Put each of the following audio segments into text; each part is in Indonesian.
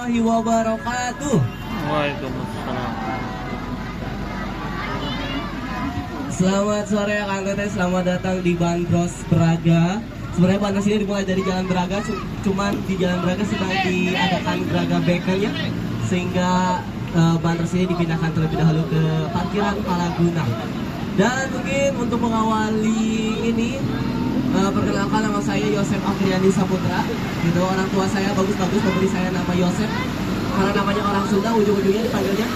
warahmatullahi wabarakatuh. Waalaikumsalam. Selamat sore Kang Teteh, selamat datang di Bandros Braga. Sebenarnya Bandros ini dimulai dari Jalan Braga, cuman di Jalan Braga sedang diadakan Braga Baker ya, sehingga Bandros ini dipindahkan terlebih dahulu ke parkiran Palaguna. Dan mungkin untuk mengawali ini, perkenalkan nama saya Yosef Afriandi Saputra. Gitu, orang tua saya bagus-bagus memberi saya nama Yosef karena namanya orang Sunda, ujung-ujungnya dipanggilnya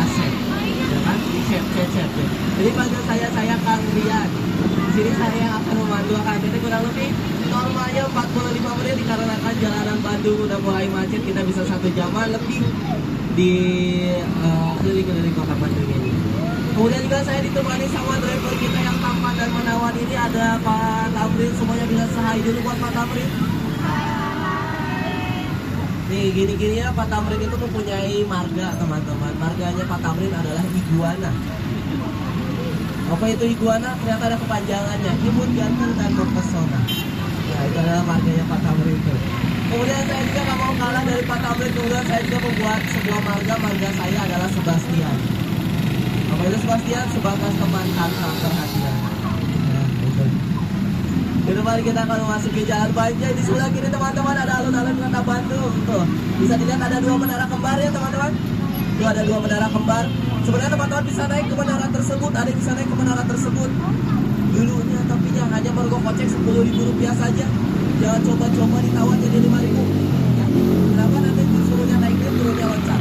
Asep, ya kan? Cecep. Jadi panggil saya Kang Rian. Di sini saya akan memandu Kang Teteh kurang lebih normalnya 45 menit dikarenakan jalanan Bandung udah mulai macet, kita bisa 1 jaman lebih di keliling-keliling kota Bandung ini. Kemudian juga saya ditemani sama driver kita yang tampan dan menawan ini, ada Pak Tamrin. Semuanya bisa sahai dulu buat Pak Tamrin. Nih gini-gini ya, Pak Tamrin itu mempunyai marga teman-teman. Marganya Pak Tamrin adalah iguana. Apa itu iguana? Ternyata ada kepanjangannya, imut, ganteng, dan mempesona. Nah itu adalah marganya Pak Tamrin itu. Kemudian saya juga gak mau kalah dari Pak Tamrin. Kemudian saya juga membuat sebuah marga saya adalah Sebastian. Apa itu Sebastian? Sebatas teman tanpa perhatian. Nah itu. Jadi mari kita akan memasuki Jalan Banjai. Di sebelah kiri teman-teman ada alun-alun kota Bandung. Tuh, bisa dilihat ada 2 menara kembar ya teman-teman. Tuh ada 2 menara kembar. Sebenarnya teman-teman bisa naik ke menara tersebut. Ada yang bisa naik ke menara tersebut. Dulunya tapi hanya merogoh kocek Rp10.000 saja. Jangan coba-coba ditawar jadi Rp5.000 ya. Kenapa nanti suruhnya naik lift, turunnya loncat.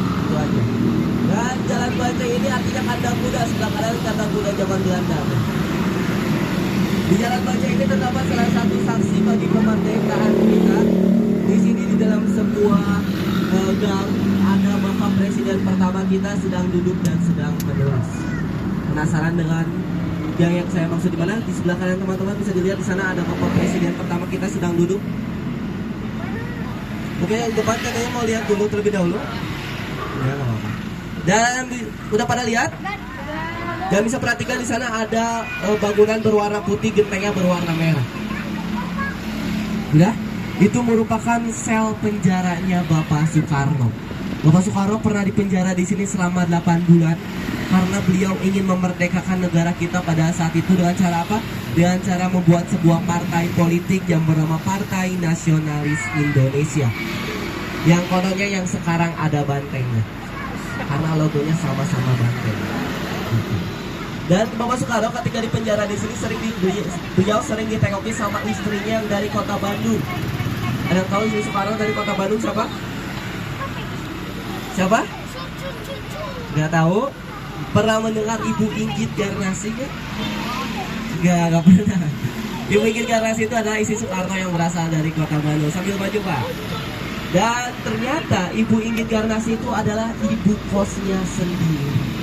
Itu aja. Dan Jalan Banjai ini artinya kandang kuda. Sebelah kanan kandang kuda zaman Belanda. Di Jalan Banjai ini terdapat salah satu saksi bagi kemerdekaan kita. Di sini di dalam sebuah gang ada Bapak Presiden pertama kita sedang duduk dan sedang menulis. Penasaran dengan gang yang saya maksud di mana? Di sebelah kanan teman-teman bisa dilihat di sana ada Bapak Presiden pertama kita sedang duduk. Oke, yang depan katanya mau lihat dulu terlebih dahulu. Ya, nggak apa-apa. Dan udah pada lihat? Dan bisa perhatikan di sana ada bangunan berwarna putih, gentengnya berwarna merah. Udah? Itu merupakan sel penjaranya Bapak Soekarno. Bapak Soekarno pernah dipenjara di sini selama 8 bulan karena beliau ingin memerdekakan negara kita pada saat itu dengan cara apa? Dengan cara membuat sebuah partai politik yang bernama Partai Nasionalis Indonesia. Yang kononnya yang sekarang ada bantengnya. Karena logonya sama-sama banteng. Dan Bapak Soekarno ketika di penjara di sini beliau sering ditengoki sama istrinya yang dari kota Bandung. Ada yang tahu istri Soekarno dari kota Bandung siapa? Siapa? Gak tahu. Pernah mendengar Ibu Inggit Garnasi kan? Gak pernah. Ibu Inggit Garnasi itu adalah istri Soekarno yang berasal dari kota Bandung. Sambil maju Pak. Dan ternyata Ibu Inggit Garnasi itu adalah ibu kosnya sendiri.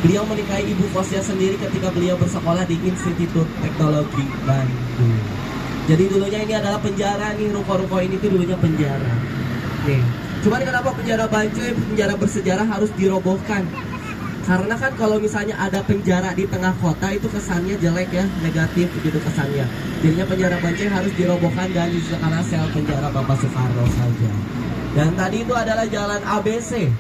Beliau menikahi ibu kosnya sendiri ketika beliau bersekolah di Institut Teknologi Bandung. Jadi dulunya ini adalah penjara nih, ruko-ruko ini tuh dulunya penjara. Nih. Cuman kenapa penjara Banjai, penjara bersejarah harus dirobohkan? Karena kan kalau misalnya ada penjara di tengah kota itu kesannya jelek ya, negatif gitu kesannya. Jadinya penjara Banjai harus dirobohkan dan karena sel penjara Bapak Soekarno saja. Dan tadi itu adalah jalan ABC.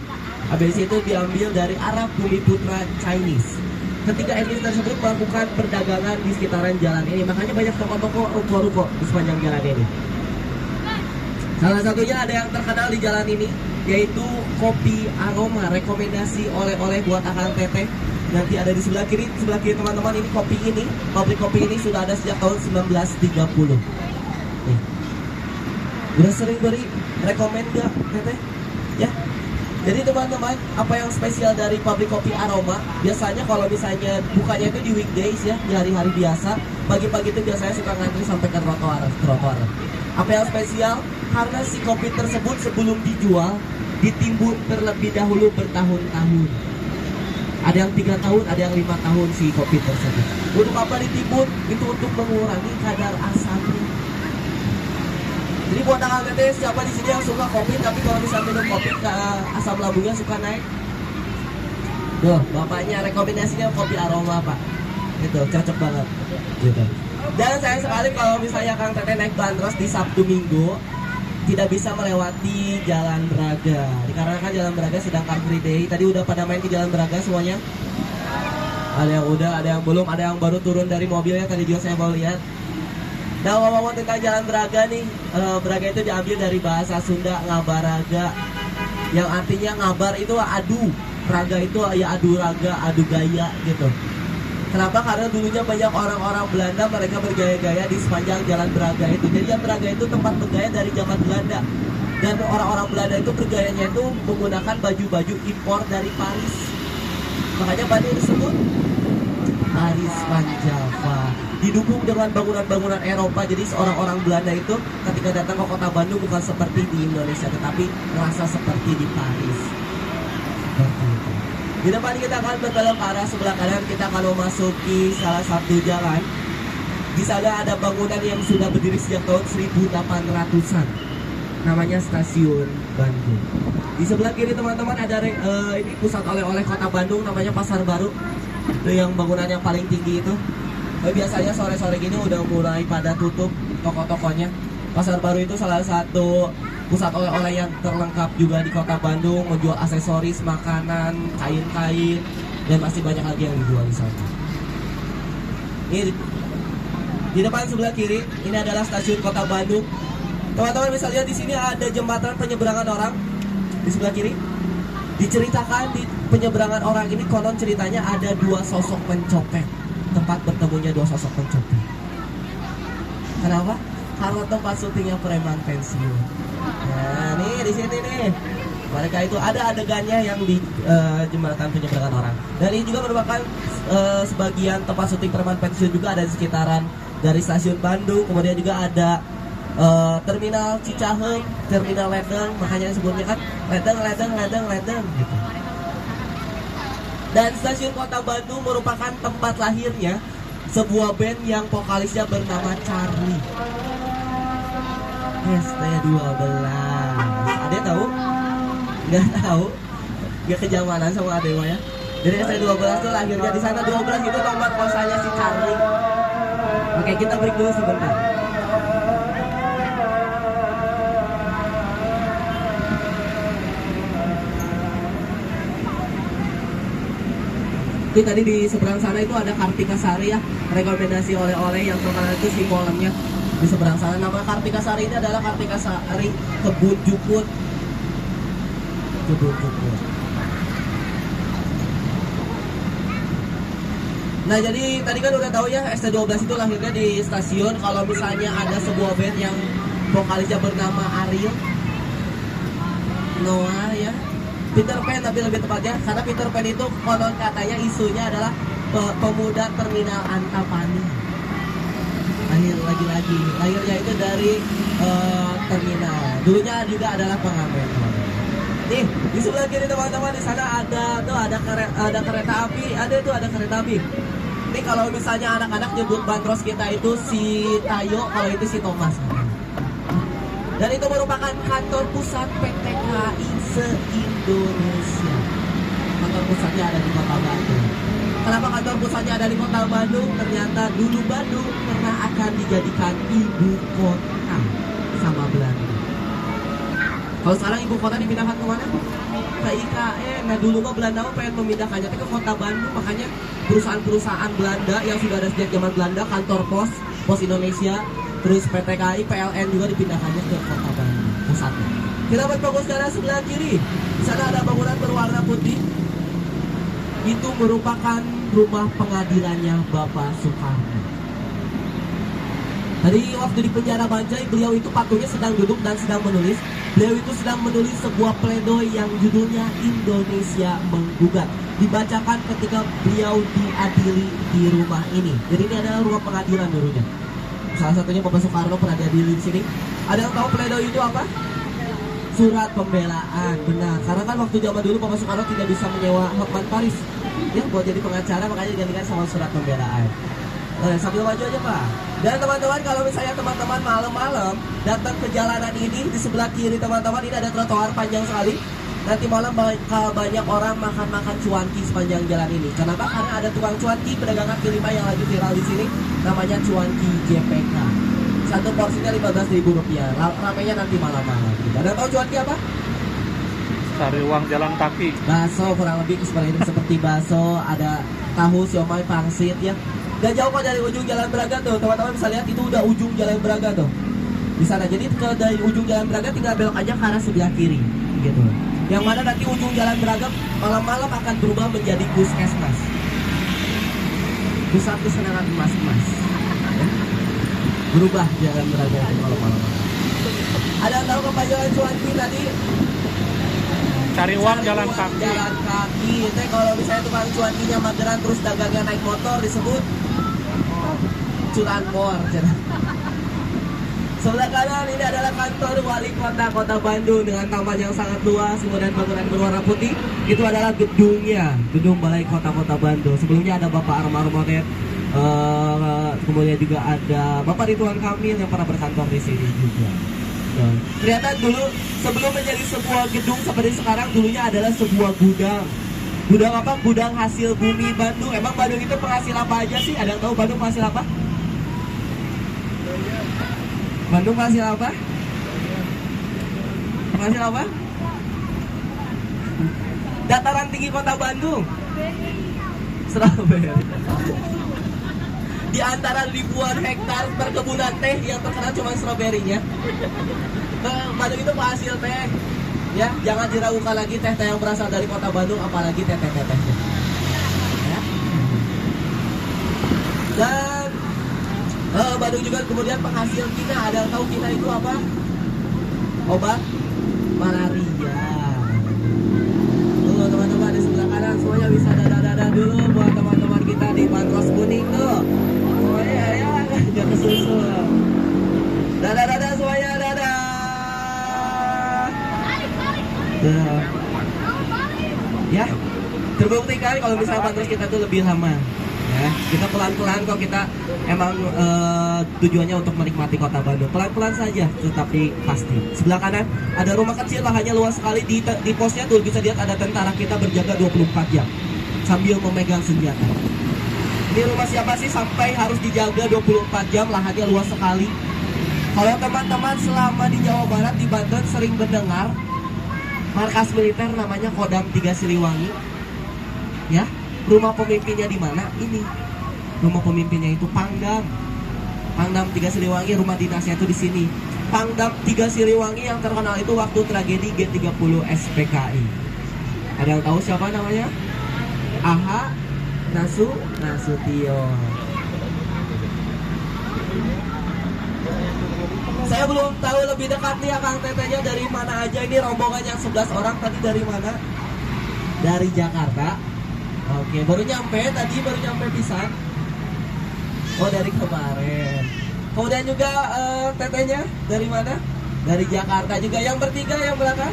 ABC itu diambil dari Arab Bumiputra Chinese. Ketika etnis tersebut melakukan perdagangan di sekitaran jalan ini, makanya banyak toko-toko, ruko-ruko di sepanjang jalan ini. Salah satunya ada yang terkenal di jalan ini, yaitu kopi aroma, rekomendasi oleh-oleh buat Akang Teteh. Nanti ada di sebelah kiri teman-teman, ini kopi ini, pabrik kopi ini sudah ada sejak tahun 1930. Nih. Udah sering beri rekomend gak Teteh? Ya. Jadi teman-teman, apa yang spesial dari pabrik kopi aroma? Biasanya kalau misalnya bukanya itu di weekdays ya, di hari-hari biasa. Pagi-pagi itu biasanya suka ngantri sampai ke trotoar. Apa yang spesial? Karena si kopi tersebut sebelum dijual ditimbun terlebih dahulu bertahun-tahun. Ada yang 3 tahun, ada yang 5 tahun si kopi tersebut. Untuk apa ditimbun? Itu untuk mengurangi kadar asamnya. Jadi buat Akang Teteh, siapa di sini yang suka kopi tapi kalau misalnya minum kopi asam lambungnya suka naik? Tuh, bapaknya rekomendasinya kopi aroma Pak. Itu cocok banget. Gitu. Dan sayang sekali kalau misalnya Kang Teteh naik bandros di Sabtu Minggu, tidak bisa melewati Jalan Braga dikarenakan Jalan Braga sedang Car Free Day. Tadi udah pada main ke Jalan Braga semuanya? Ada yang udah, ada yang belum, ada yang baru turun dari mobilnya. Tadi juga saya baru lihat. Nah, ngomong tentang Jalan Braga nih, Braga itu diambil dari bahasa Sunda ngabaraga, yang artinya ngabar itu adu, raga itu ya adu raga, adu gaya gitu. Kenapa? Karena dulunya banyak orang-orang Belanda, mereka bergaya-gaya di sepanjang Jalan Braga itu. Jadi Jalan Braga itu tempat bergaya dari zaman Belanda. Dan orang-orang Belanda itu bergayanya itu menggunakan baju-baju impor dari Paris. Makanya Bandung disebut Paris Van Java. Didukung dengan bangunan-bangunan Eropa. Jadi seorang-orang Belanda itu ketika datang ke kota Bandung bukan seperti di Indonesia, tetapi merasa seperti di Paris. Seperti itu. Di depan kita akan berbelok ke arah sebelah kanan. Kita akan memasuki salah satu jalan. Di sana ada bangunan yang sudah berdiri sejak tahun 1800-an. Namanya Stasiun Bandung. Di sebelah kiri teman-teman ada ini pusat oleh-oleh kota Bandung, namanya Pasar Baru. Itu yang bangunan yang paling tinggi itu. Biasanya sore-sore gini udah mulai pada tutup toko-tokonya. Pasar Baru itu salah satu pusat oleh-oleh yang terlengkap juga di kota Bandung, menjual aksesoris, makanan, kain-kain, dan masih banyak lagi yang dijual di sana. Ini di depan sebelah kiri, ini adalah stasiun kota Bandung. Teman-teman bisa lihat di sini ada jembatan penyeberangan orang di sebelah kiri. Diceritakan di penyeberangan orang ini konon ceritanya ada dua sosok pencopet, tempat bertemunya dua sosok pencopet. Kenapa? Karena tempat syutingnya preman pensiun. Nah, nih di sini nih. Mereka itu ada adegannya yang di jembatan penyeberangan orang. Dan ini juga merupakan sebagian tempat syuting preman pensiun juga ada di sekitaran dari stasiun Bandung. Kemudian juga ada terminal Cicahem, terminal Ledeng, makanya disebutnya kan Ledeng gitu. Dan stasiun kota Bandung merupakan tempat lahirnya sebuah band yang vokalisnya bernama Charlie. ST12. Ada yang tahu? Nggak tahu? Nggak kejamanan sama Adewa ya. Jadi ST12 itu lahirnya di sana. 12 itu nomor kosanya si Charlie. Oke, kita break dulu sebentar. Itu tadi di seberang sana itu ada Kartika Sari ya, rekomendasi oleh-oleh yang terkenal itu si kolamnya di seberang sana. Nama Kartika Sari ini adalah Kartika Sari Kebun Jukut. Kebun Jukut. Nah, jadi tadi kan udah tahu ya ST12 itu lahirnya di stasiun. Kalau misalnya ada sebuah band yang vokalisnya bernama Ariel Noah ya, Peter Pan tapi lebih tepatnya, karena Peter Pan itu konon katanya isunya adalah pemuda terminal Antapani. Lagi-lagi lahirnya itu dari terminal. Dulunya juga adalah pengamen. Nih di sebelah kiri teman-teman, di sana ada kereta api, ada kereta api. Ini kalau misalnya anak-anak nyebut bandros kita itu si Tayo, kalau itu si Thomas. Dan itu merupakan kantor pusat PT KAI se-Indonesia. Kantor pusatnya ada di kota Bandung. Kenapa kantor pusatnya ada di kota Bandung? Ternyata dulu Bandung pernah akan dijadikan ibu kota sama Belanda. Kalau sekarang ibu kota dipindahkan ke mana? Ke IKN. Nah dulu mah Belanda pengen memindahkannya ke kota Bandung. Makanya perusahaan-perusahaan Belanda yang sudah ada sejak zaman Belanda, kantor Pos Indonesia, terus PT KAI, PLN juga dipindahkannya ke kota Bandung pusatnya. Kita berfokus ke arah sebelah kiri. Di sana ada bangunan berwarna putih. Itu merupakan rumah pengadilannya Bapak Soekarno. Tadi waktu di penjara Banjai, beliau itu patungnya sedang duduk dan sedang menulis. Beliau itu sedang menulis sebuah pledoi yang judulnya Indonesia Menggugat. Dibacakan ketika beliau diadili di rumah ini. Jadi ini adalah rumah pengadilan dulunya. Salah satunya Bapak Soekarno pernah diadili di sini. Ada yang tahu pledoi itu apa? Surat pembelaan. Benar, karena kan waktu zaman dulu Bapak Soekarno tidak bisa menyewa Hotman Paris ya buat jadi pengacara, makanya digantikan sama surat pembelaan. Sambil maju aja Pak. Dan teman-teman, kalau misalnya teman-teman malam-malam datang ke jalanan ini, di sebelah kiri teman-teman ini ada trotoar panjang sekali. Nanti malam bakal banyak orang makan-makan cuanki sepanjang jalan ini. Kenapa? Karena ada tukang cuanki, pedagang kaki lima yang lagi viral di sini, namanya cuanki JPK. Satu porsinya Rp15.000. Ramenya nanti malam-malam. Ada tahu cuanki apa? Cari uang jalan kaki. Bakso kurang lebih seperti bakso, ada tahu, siomay, pangsit ya. Gak jauh kok dari ujung Jalan Braga tuh, teman-teman bisa lihat itu udah ujung Jalan Braga tuh. Di sana. Jadi dari ujung Jalan Braga tinggal belok aja ke arah sebelah kiri, gitu. Yang mana nanti ujung Jalan Braga malam-malam akan berubah menjadi puskesmas, pusat kesenangan emas-emas. Ya. Berubah Jalan Braga itu malam-malam. Ada yang tahu kepanjangan cuanki tadi? Cari uang jalan kaki. Jalan kaki. Itu kalau misalnya tukang cuankinya mageran terus dagangnya naik motor disebut curanmor. Sebelah kanan ini adalah kantor wali kota Kota Bandung dengan taman yang sangat luas, kemudian bangunan berwarna putih. Itu adalah gedungnya, gedung Balai Kota Kota Bandung. Sebelumnya ada Bapak Armar Monet, kemudian juga ada Bapak Ridwan Kamil yang pernah berkantor di sini juga. Ternyata dulu sebelum menjadi sebuah gedung seperti sekarang, dulunya adalah sebuah gudang. Gudang apa? Gudang hasil bumi Bandung. Emang Bandung itu penghasil apa aja sih? Ada yang tahu Bandung penghasil apa? Bandung penghasil apa? Penghasil apa? Dataran tinggi kota Bandung. Strawberry. Di antara ribuan hektar perkebunan teh yang terkenal cuma stroberinya. Bandung itu penghasil teh. Ya, jangan diragukan lagi teh-teh yang berasal dari kota Bandung, apalagi teh-teh-tehnya. Ya. Dan Bandung juga kemudian penghasil kina. Ada yang tahu kina itu apa? Obat malaria. Tuh teman-teman di sebelah kanan semuanya bisa dadah-dadah dulu buat teman-teman kita di Bandros Kuning tuh. Semuanya ya, jangan kesusu. Dadah-dadah semuanya, dadah. Ya, terbukti kali kalau misalnya Bandros kita tuh lebih lama. Ya, kita pelan-pelan kok, kita emang tujuannya untuk menikmati kota Bandung. Pelan-pelan saja, tetapi pasti. Sebelah kanan ada rumah kecil, lahannya luas sekali. Di posnya tuh bisa lihat ada tentara kita berjaga 24 jam sambil memegang senjata. Ini rumah siapa sih sampai harus dijaga 24 jam? Lahannya luas sekali. Kalau teman-teman selama di Jawa Barat, di Banten sering mendengar markas militer namanya Kodam 3 Siliwangi. Ya. Rumah pemimpinnya di mana? Ini. Rumah pemimpinnya itu Pangdam. Pangdam 3 Siliwangi, rumah dinasnya itu di sini. Pangdam 3 Siliwangi yang terkenal itu waktu tragedi G30 SPKI. Ada yang tahu siapa namanya? Aha Nasution. Saya belum tahu lebih dekat nih Akang Tetenya dari mana aja. Ini rombongan yang 11 orang tadi dari mana? Dari Jakarta. Oke, baru nyampe pisan. Oh, dari kemarin. Kemudian juga tetenya dari mana? Dari Jakarta juga. Yang bertiga yang belakang?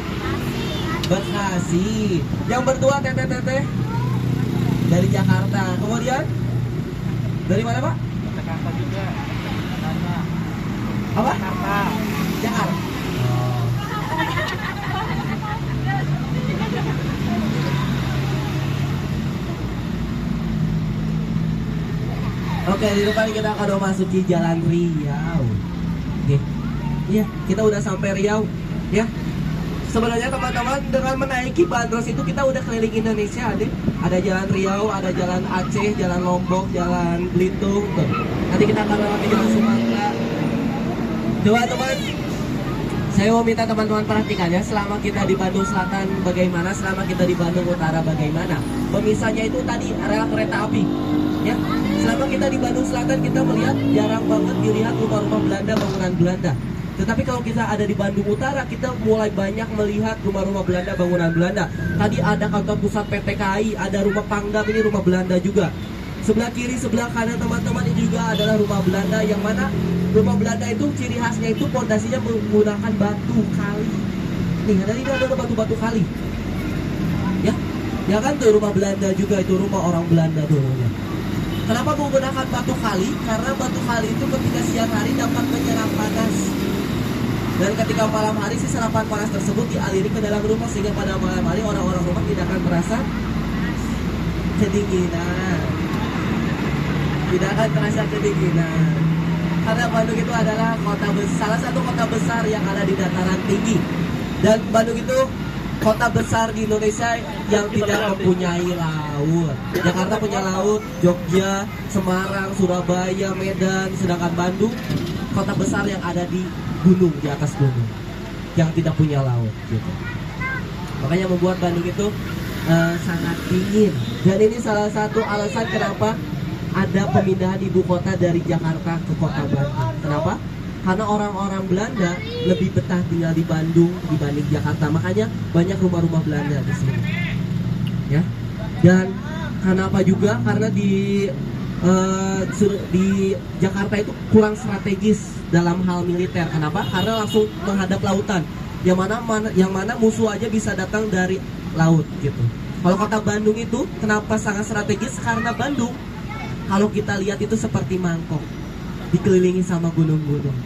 Bekasi. Yang berdua teteh dari Jakarta. Kemudian dari mana, Pak? Jakarta juga. Apa? Jakarta. Jakarta. Oke, di depan kita akan memasuki Jalan Riau. Oke. Iya, kita udah sampai Riau. Ya. Sebenarnya teman-teman dengan menaiki bandros itu kita udah keliling Indonesia, deh. Ada Jalan Riau, ada Jalan Aceh, Jalan Lombok, Jalan Belitung. Tuh. Nanti kita akan melewati Jalan Sumatera. Teman-teman, saya mau minta teman-teman perhatikan ya, selama kita di Bandung Selatan bagaimana, selama kita di Bandung Utara bagaimana. Pemisahnya itu tadi rel kereta api. Ya, selama kita di Bandung Selatan kita melihat jarang banget dilihat rumah-rumah Belanda, bangunan Belanda. Tetapi kalau kita ada di Bandung Utara, kita mulai banyak melihat rumah-rumah Belanda, bangunan Belanda. Tadi ada kantor pusat PT KAI, ada rumah Pangdam, ini rumah Belanda juga. Sebelah kiri, sebelah kanan teman-teman ini juga adalah rumah Belanda, yang mana rumah Belanda itu ciri khasnya itu pondasinya menggunakan batu kali. Nih, ada batu-batu kali. Ya kan tuh rumah Belanda juga, itu rumah orang Belanda dulunya. Kenapa menggunakan batu kali? Karena batu kali itu ketika siang hari dapat menyerap panas. Dan ketika malam hari si serapan panas tersebut dialiri ke dalam rumah, sehingga pada malam hari orang-orang rumah tidak akan merasa kedinginan. Tidak akan terasa kedinginan. Karena Bandung itu adalah salah satu kota besar yang ada di dataran tinggi. Dan Bandung itu kota besar di Indonesia yang tidak mempunyai laut. Jakarta punya laut, Jogja, Semarang, Surabaya, Medan. Sedangkan Bandung kota besar yang ada di gunung, di atas gunung, yang tidak punya laut gitu. Makanya membuat Bandung itu sangat dingin. Dan ini salah satu alasan kenapa ada pemindahan ibu kota dari Jakarta ke kota Bandung. Kenapa? Karena orang-orang Belanda lebih betah tinggal di Bandung dibanding Jakarta. Makanya banyak rumah-rumah Belanda di sini. Ya. Dan kenapa juga? Karena di Jakarta itu kurang strategis dalam hal militer. Kenapa? Karena langsung menghadap lautan. Yang mana musuh aja bisa datang dari laut gitu. Kalau kota Bandung itu kenapa sangat strategis? Karena Bandung, kalau kita lihat itu seperti mangkok, dikelilingi sama gunung-gunung,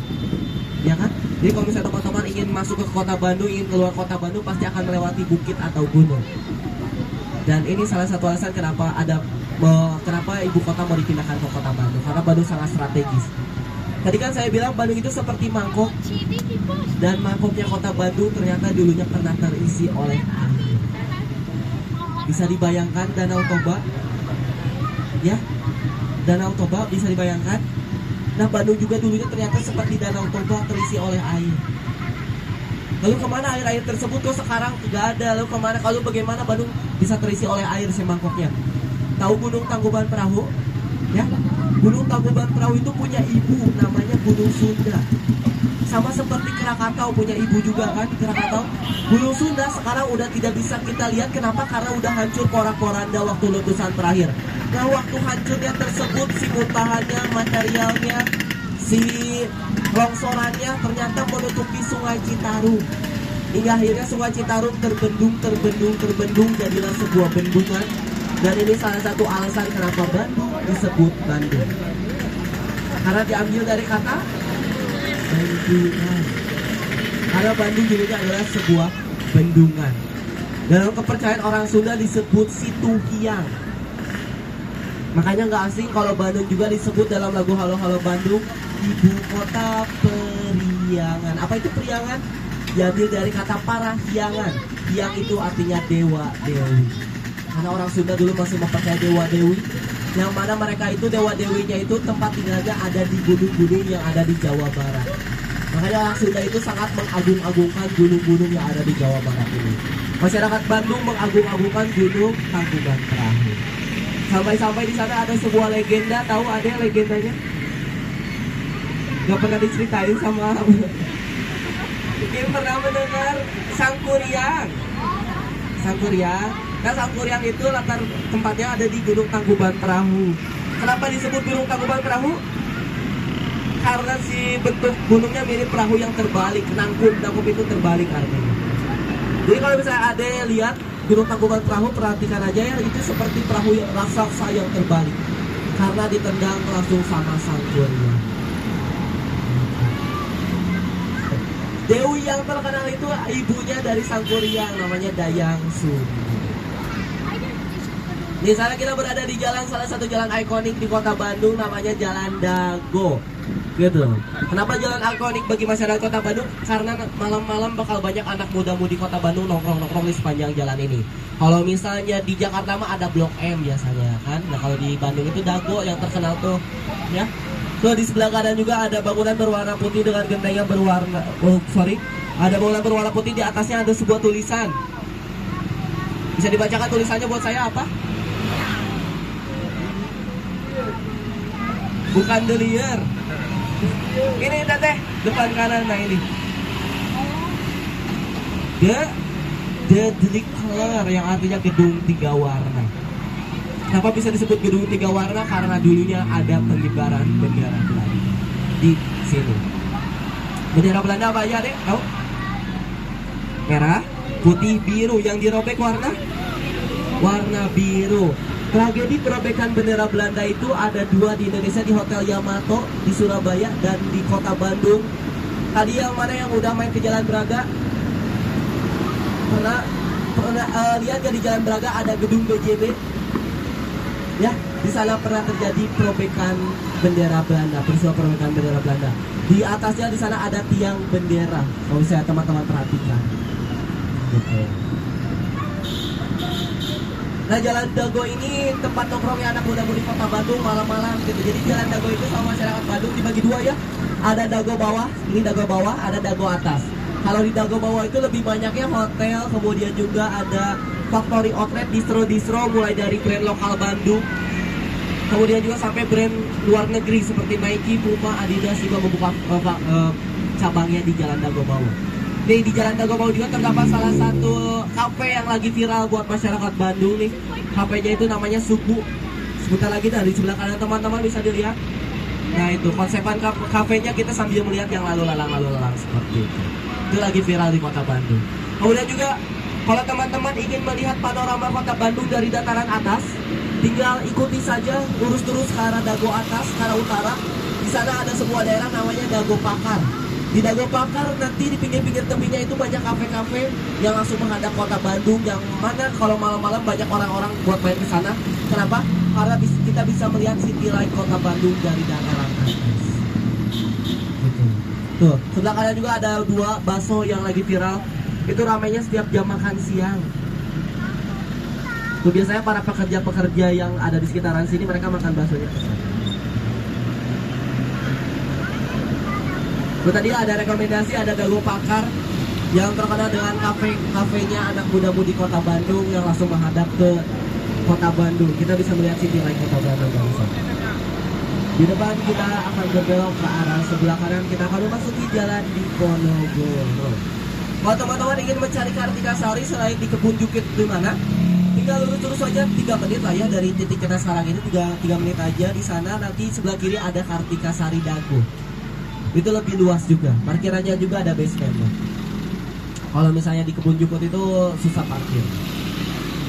ya kan? Jadi kalau misalnya teman-teman ingin masuk ke kota Bandung, ingin keluar kota Bandung, pasti akan melewati bukit atau gunung. Dan ini salah satu alasan kenapa ibu kota mau dipindahkan ke kota Bandung, karena Bandung sangat strategis. Tadi kan saya bilang Bandung itu seperti mangkok, dan mangkoknya kota Bandung ternyata dulunya pernah terisi oleh air. Bisa dibayangkan Danau Toba, ya? Danau Toba bisa dibayangkan. Nah, Bandung juga dulunya ternyata seperti Danau Toba terisi oleh air. Lalu kemana air-air tersebut? Kok sekarang tidak ada? Lalu kemana? Kalau bagaimana Bandung bisa terisi oleh air si mangkoknya? Tahu Gunung Tangkuban Perahu? Ya, Gunung Tangkuban Perahu itu punya ibu, namanya Gunung Sunda. Sama seperti Krakatau punya ibu juga kan, Krakatau. Gunung Sunda sekarang udah tidak bisa kita lihat. Kenapa? Karena udah hancur porak-poranda waktu letusan terakhir. Nah, waktu hancurnya tersebut, si muntahannya, materialnya, si longsorannya ternyata menutupi Sungai Citarum. Hingga akhirnya Sungai Citarum terbendung, jadilah sebuah bendungan. Dan ini salah satu alasan kenapa Bandung disebut Bandung. Karena diambil dari kata bendungan. Karena Bandung dulunya adalah sebuah bendungan. Dalam kepercayaan orang Sunda disebut Situ Hiang. Makanya nggak asing kalau Bandung juga disebut dalam lagu Halo Halo Bandung, ibu kota periangan. Apa itu periangan? Diambil dari kata parahiangan. Hiang itu artinya dewa dewi. Karena orang Sunda dulu masih mempercayai dewa dewi, yang mana mereka itu dewa dewinya itu tempat tinggalnya ada di gunung-gunung yang ada di Jawa Barat. Makanya orang Sunda itu sangat mengagung-agungkan gunung-gunung yang ada di Jawa Barat ini. Masyarakat Bandung mengagung-agungkan Gunung Tangkuban Perahu. Sampai-sampai di sana ada sebuah legenda, tahu ada legendanya? Gak pernah diceritain sama mungkin pernah mendengar Sangkuriang. Sangkuriang. Nah, Sangkuriang itu latar tempatnya ada di Gunung Tangkuban Perahu. Kenapa disebut Gunung Tangkuban Perahu? Karena si bentuk gunungnya mirip perahu yang terbalik. Nangkup itu terbalik artinya. Jadi kalau misalnya ada lihat Gunung Tangkuban Perahu, perhatikan aja ya, itu seperti perahu yang raksasa yang terbalik karena ditendang langsung sama Sangkuriang. Dewi yang terkenal itu ibunya dari Sangkuriang, namanya Dayang Sumbi. Di sana kita berada di salah satu jalan ikonik di kota Bandung, namanya Jalan Dago. Gitu. Kenapa jalan ikonik bagi masyarakat kota Bandung? Karena malam-malam bakal banyak anak muda-mudi kota Bandung nongkrong-nongkrong di sepanjang jalan ini. Kalau misalnya di Jakarta mah ada Blok M biasanya kan. Nah, kalau di Bandung itu Dago yang terkenal tuh, ya. Tuh di sebelah kanan juga ada bangunan berwarna putih dengan genteng yang berwarna ada bangunan berwarna putih, di atasnya ada sebuah tulisan. Bisa dibacakan tulisannya buat saya apa? Bukan Delier. Ini teteh depan kanan, nah ini The Deadly Color, yang artinya gedung 3 warna. Kenapa bisa disebut gedung 3 warna? Karena dulunya ada pengibaran bendera Belanda di sini. Bendera Belanda apa aja, dek? Tahu? Merah, putih, biru. Yang dirobek warna biru. Tragedi perobekan bendera Belanda itu ada 2 di Indonesia, di Hotel Yamato di Surabaya dan di kota Bandung. Tadi yang mana yang udah main ke Jalan Braga? Pernah lihat ya di Jalan Braga ada gedung BJB? Ya, di sana pernah terjadi perobekan bendera Belanda, peristiwa perobekan bendera Belanda. Di atasnya di sana ada tiang bendera. Kalau bisa teman-teman perhatikan. Gitu. Nah, Jalan Dago ini tempat nongkrongnya anak muda-mudi kota Bandung malam-malam gitu. Jadi Jalan Dago itu sama masyarakat Bandung dibagi dua ya. Ada Dago bawah, ini Dago bawah, ada Dago atas. Kalau di Dago bawah itu lebih banyaknya hotel, kemudian juga ada factory outlet, distro-distro mulai dari brand lokal Bandung. Kemudian juga sampai brand luar negeri seperti Nike, Puma, Adidas juga membuka cabangnya di Jalan Dago bawah. Nih di Jalan Dago bawah juga terdapat salah satu kafe yang lagi viral buat masyarakat Bandung nih. Kafenya itu namanya Suku. Sebentar lagi dari sebelah kanan teman-teman bisa dilihat. Nah itu konsepan kafenya kita sambil melihat yang lalu lalang seperti itu. Itu lagi viral di kota Bandung. Kemudian juga kalau teman-teman ingin melihat panorama kota Bandung dari dataran atas, tinggal ikuti saja lurus terus ke arah Dago atas, ke arah utara. Di sana ada sebuah daerah namanya Dago Pakar. Di Dago Pakar nanti di pinggir-pinggir tepinya itu banyak kafe-kafe yang langsung menghadap kota Bandung, yang mana kalau malam-malam banyak orang-orang buat main ke sana. Kenapa? Karena kita bisa melihat city light kota Bandung dari dataran atas. Gitu. Tuh, sebelah kanan juga ada dua bakso yang lagi viral. Itu ramainya setiap jam makan siang. Tuh, biasanya para pekerja-pekerja yang ada di sekitaran sini mereka makan baksonya ke sana. Tuh, tadi ada rekomendasi, ada Dago Pakar yang terkenal dengan kafenya anak muda-mudi kota Bandung yang langsung menghadap ke kota Bandung. Kita bisa melihat city light kota Bandung langsung. Di depan kita akan berbelok ke arah sebelah kanan, kita akan memasuki Jalan Diponegoro. Kalau teman-teman ingin mencari Kartika Sari selain di Kebun Jukit di mana, tinggal lurus terus saja 3 menit lah ya dari titik kita sekarang ini, 3 menit aja di sana. Nanti sebelah kiri ada Kartika Sari Dago. Itu lebih luas juga, parkirannya juga ada base camp. Kalau misalnya di Kebun Jukut itu susah parkir.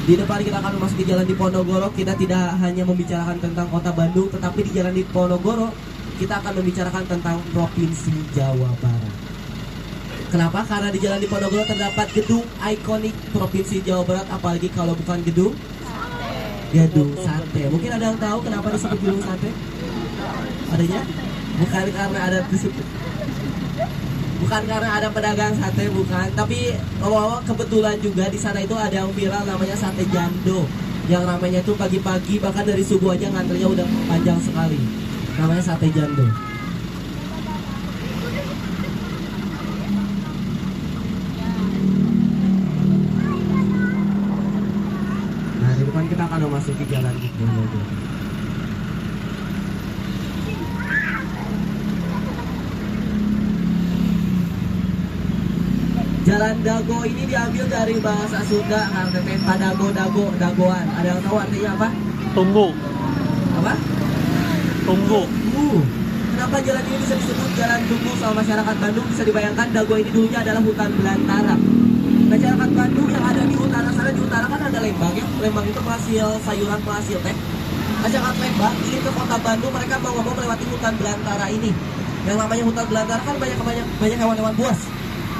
Di depan kita akan memasuki Jalan Diponegoro. Kita tidak hanya membicarakan tentang kota Bandung, tetapi di Jalan Diponegoro kita akan membicarakan tentang Provinsi Jawa Barat. Kenapa? Karena di Jalan Diponegoro terdapat gedung ikonik Provinsi Jawa Barat, apalagi kalau bukan gedung sate. Mungkin ada yang tahu kenapa disebut gedung sate? Adanya? Bukan karena ada disebut. Bukan karena ada pedagang sate, bukan. Tapi ngomong-ngomong kebetulan juga di sana itu ada yang viral namanya sate jando. Yang ramainya itu pagi-pagi, bahkan dari subuh aja ngantrinya udah panjang sekali. Namanya sate jando. Nah, di depan kita akan memasuki Jalan Diponegoro. Jalan Dago ini diambil dari bahasa Sunda, artinya padago, dagoan. Ada yang tahu artinya apa? Tunggu. Apa? Tunggu. Kenapa jalan ini bisa disebut jalan tunggu sama masyarakat Bandung? Bisa dibayangkan Dago ini dulunya adalah hutan belantara. Masyarakat Bandung yang ada di utara sana, di utara kan ada Lembang ya. Lembang itu penghasil sayuran, penghasil teh. Masyarakat Lembang ingin ke kota Bandung, mereka mau melewati hutan belantara ini. Yang namanya hutan belantara kan banyak hewan-hewan buas.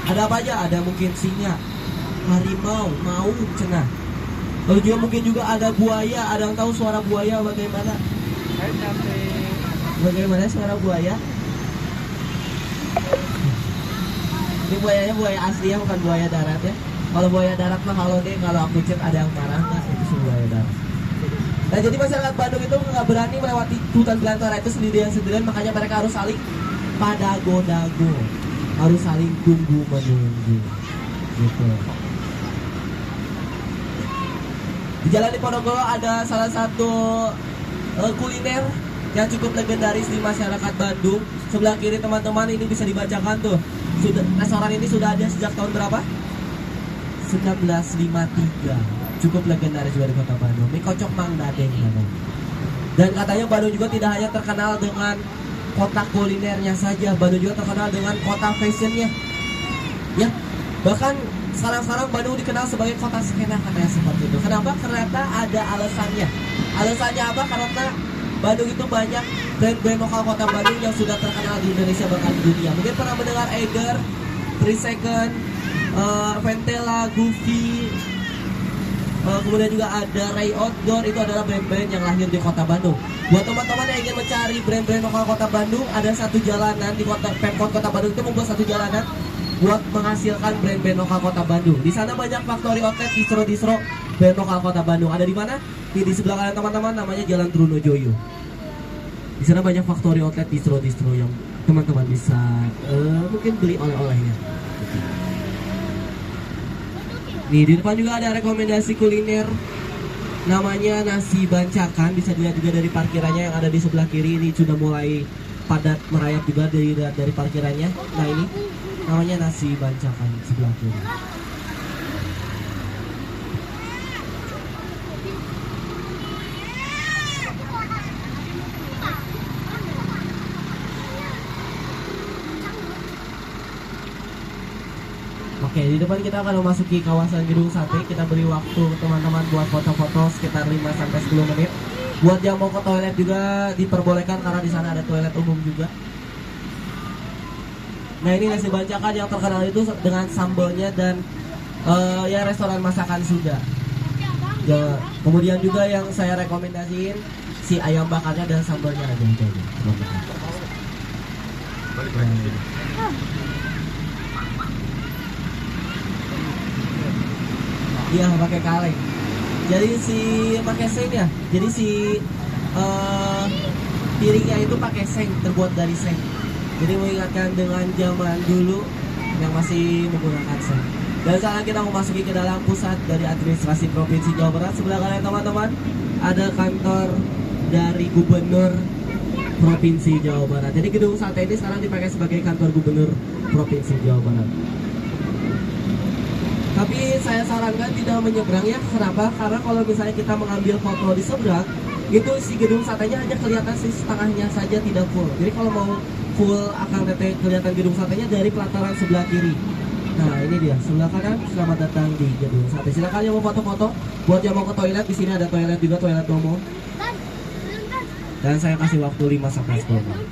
Ada apa aja? Ada mungkin singa, harimau, maung, cenah. Lalu juga mungkin juga ada buaya. Ada yang tahu suara buaya bagaimana? Bagaimana suara buaya? Ini buayanya buaya asli ya, bukan buaya darat ya. Kalau buaya darat mah halo deh, kalau aku chat ada yang marah nggak? Itu buaya darat. Nah jadi masyarakat Bandung itu nggak berani melewati hutan belantara itu sendirian, makanya mereka harus saling padago-dago. Harus saling tunggu-menunggu gitu. Di Jalan Diponegoro ada salah satu kuliner yang cukup legendaris di masyarakat Bandung. Sebelah kiri teman-teman ini bisa dibacakan tuh. Restoran ini sudah ada sejak tahun berapa? 1953. Cukup legendaris juga di kota Bandung. Mie kocok Mang Dadeng namanya. Dan katanya Bandung juga tidak hanya terkenal dengan kota kulinernya saja, Bandung juga terkenal dengan kota fashionnya. Ya, bahkan sekarang Bandung dikenal sebagai kota skena katanya seperti itu. Kenapa? Ternyata ada alasannya. Alasannya apa? Karena Bandung itu banyak brand-brand lokal kota Bandung yang sudah terkenal di Indonesia bahkan di dunia. Mungkin pernah mendengar Eiger, 3 Second, Ventela, Goofy, Kemudian juga ada Ray Outdoor, itu adalah brand-brand yang lahir di kota Bandung. Buat teman-teman yang ingin mencari brand-brand lokal kota Bandung, ada satu jalanan di kota Pemkot Kota Bandung itu membuat satu jalanan buat menghasilkan brand-brand lokal kota Bandung. Di sana banyak factory outlet, distro-distro brand lokal kota Bandung. Ada di mana? Di sebelah kanan teman-teman, namanya Jalan Trunojoyo. Di sana banyak factory outlet, distro-distro yang teman-teman bisa mungkin beli oleh-olehnya. Nih di depan juga ada rekomendasi kuliner, namanya nasi bancakan. Bisa dilihat juga dari parkirannya yang ada di sebelah kiri. Ini sudah mulai padat merayap juga dari parkirannya. Nah ini namanya nasi bancakan sebelah kiri. Oke, di depan kita akan memasuki kawasan gedung sate. Kita beri waktu teman-teman buat foto-foto sekitar 5-10 menit. Buat yang mau ke toilet juga diperbolehkan karena di sana ada toilet umum juga. Nah ini nasi bancakan yang terkenal itu dengan sambalnya dan ya restoran masakan Sunda. Ya, kemudian juga yang saya rekomendasiin si ayam bakarnya dan sambalnya aja. Iya pakai kaleng. Jadi si pakai seng ya. Jadi si piringnya itu pakai seng, terbuat dari seng. Jadi mengingatkan dengan zaman dulu yang masih menggunakan seng. Dan sekarang kita memasuki ke dalam pusat dari administrasi Provinsi Jawa Barat. Sebelah kanan teman-teman ada kantor dari Gubernur Provinsi Jawa Barat. Jadi gedung sate ini sekarang dipakai sebagai kantor Gubernur Provinsi Jawa Barat. Tapi saya sarankan tidak menyeberang ya. Kenapa? Karena kalau misalnya kita mengambil foto di seberang, itu si gedung satenya hanya kelihatan setengahnya saja, tidak full. Jadi kalau mau full akan kelihatan gedung satenya dari pelataran sebelah kiri. Nah ini dia sebelah kanan. Selamat datang di gedung sate. Silakan yang mau foto-foto. Buat yang mau ke toilet, di sini ada toilet juga, toilet umum. Dan saya kasih waktu 5-10 menit.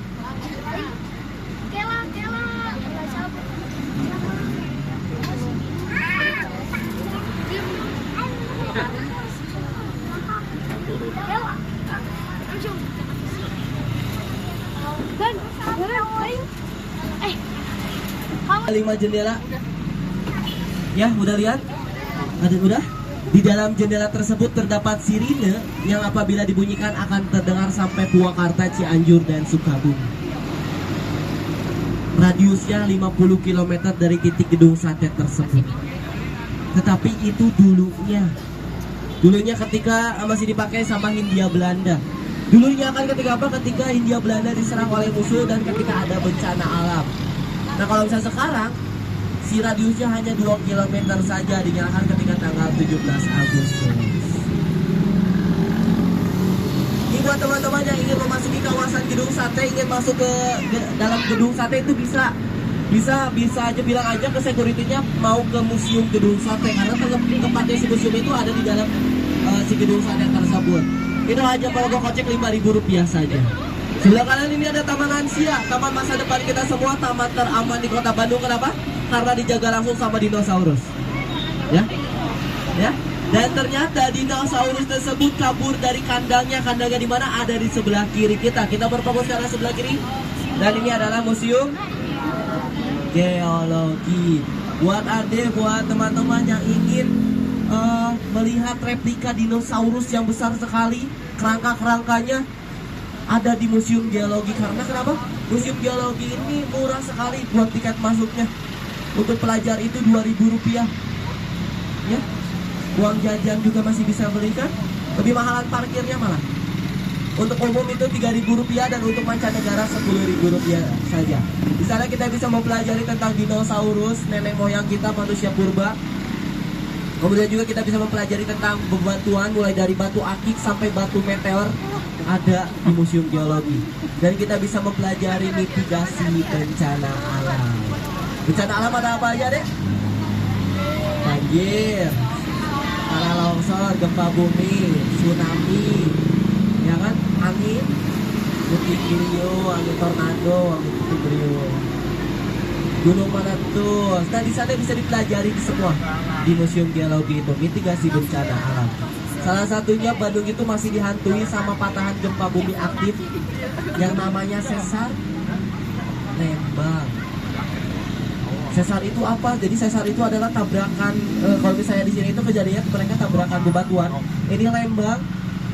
Lima jendela. Ya, udah lihat? Ada udah? Di dalam jendela tersebut terdapat sirine yang apabila dibunyikan akan terdengar sampai Purwakarta, Cianjur, dan Sukabumi. Radiusnya 50 km dari titik gedung sate tersebut. Tetapi itu dulunya ketika masih dipakai sama Hindia Belanda. Dulunya kan ketika apa? Ketika Hindia Belanda diserang oleh musuh dan ketika ada bencana alam. Nah kalau misalnya sekarang si radiusnya hanya 2 km saja, dinyalakan ketika tanggal 17 Agustus. Ini buat teman-teman yang ingin memasuki kawasan gedung sate, ingin masuk ke dalam gedung sate itu bisa aja bilang aja ke security-nya mau ke museum gedung sate, karena tempatnya si museum itu ada di dalam si gedung sate tersebut. Itu aja kalau kocek Rp5.000 saja. Sebelah kanan ini ada Taman Lansia, taman masa depan kita semua, taman teraman di kota Bandung. Kenapa? Karena dijaga langsung sama dinosaurus. Ya. Dan ternyata dinosaurus tersebut kabur dari kandangnya. Kandangnya di mana? Ada di sebelah kiri kita. Kita berfokus ke arah sebelah kiri. Dan ini adalah museum geologi. Buat teman-teman yang ingin melihat replika dinosaurus yang besar sekali, kerangka-kerangkanya ada di Museum Geologi. Karena kenapa? Museum Geologi ini murah sekali buat tiket masuknya. Untuk pelajar itu Rp2.000. Ya. Uang jajan juga masih bisa beli kan? Lebih mahalan parkirnya malah. Untuk umum itu Rp3.000 dan untuk mancanegara Rp10.000 saja. Di sana kita bisa mempelajari tentang dinosaurus, nenek moyang kita, manusia purba. Kemudian juga kita bisa mempelajari tentang bebatuan mulai dari batu akik sampai batu meteor ada di Museum Geologi. Dan kita bisa mempelajari mitigasi bencana alam. Bencana alam ada apa aja deh? Banjir, tanah longsor, gempa bumi, tsunami, ya kan? Angin, puting beliung, angin tornado, angin puting beliung. Gunung meletus. Nah di sana bisa dipelajari di semua di Museum Geologi itu mitigasi bencana alam. Salah satunya Bandung itu masih dihantui sama patahan gempa bumi aktif yang namanya sesar Lembang. Sesar itu apa? Jadi sesar itu adalah tabrakan. Kalau misalnya di sini itu kejadiannya mereka tabrakan bebatuan. Ini Lembang,